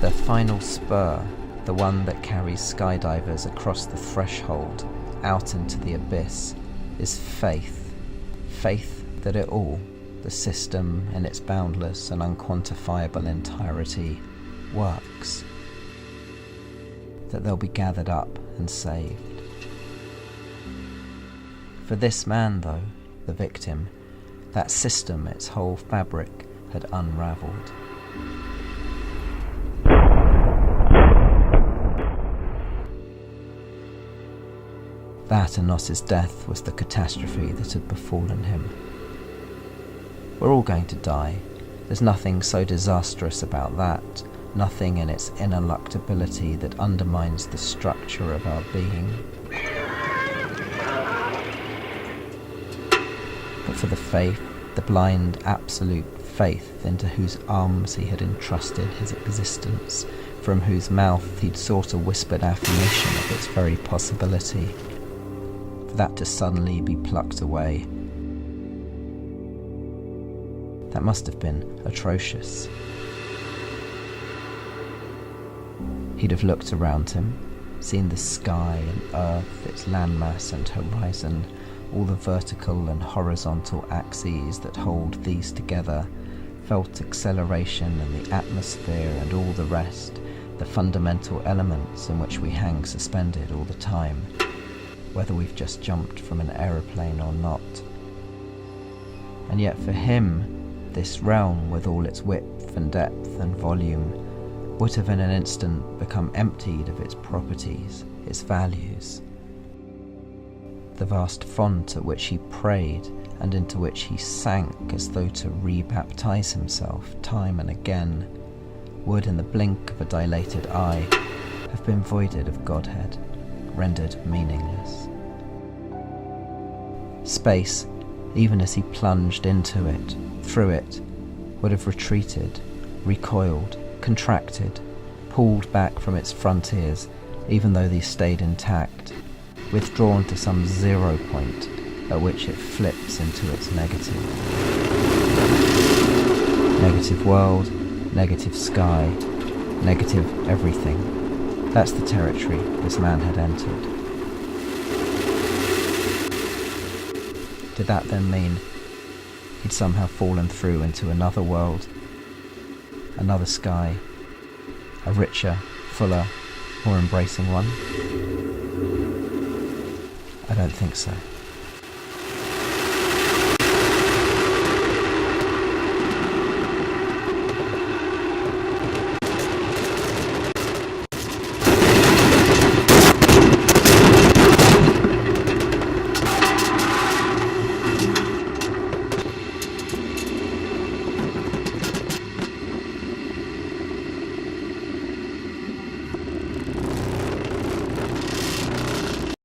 The final spur, the one that carries skydivers across the threshold, out into the abyss, is faith. Faith that it all, the system in its boundless and unquantifiable entirety, works. That they'll be gathered up and saved. For this man, though, the victim, that system, its whole fabric, had unravelled. That and not his death was the catastrophe that had befallen him. We're all going to die. There's nothing so disastrous about that, nothing in its ineluctability that undermines the structure of our being. But for the faith, the blind, absolute faith into whose arms he had entrusted his existence, from whose mouth he'd sought a whispered affirmation of its very possibility, for that to suddenly be plucked away, that must have been atrocious. He'd have looked around him, seen the sky and earth, its landmass and horizon, all the vertical and horizontal axes that hold these together, felt acceleration and the atmosphere and all the rest, the fundamental elements in which we hang suspended all the time, whether we've just jumped from an aeroplane or not. And yet for him, this realm with all its width and depth and volume would have in an instant become emptied of its properties, its values. The vast font at which he prayed and into which he sank as though to rebaptize himself time and again would, in the blink of a dilated eye, have been voided of Godhead, rendered meaningless. Space, even as he plunged into it, through it, would have retreated, recoiled, contracted, pulled back from its frontiers, even though these stayed intact, withdrawn to some 0 point at which it flips into its negative. Negative world, negative sky, negative everything. That's the territory this man had entered. Did that then mean he'd somehow fallen through into another world, another sky, a richer, fuller, more embracing one? I don't think so.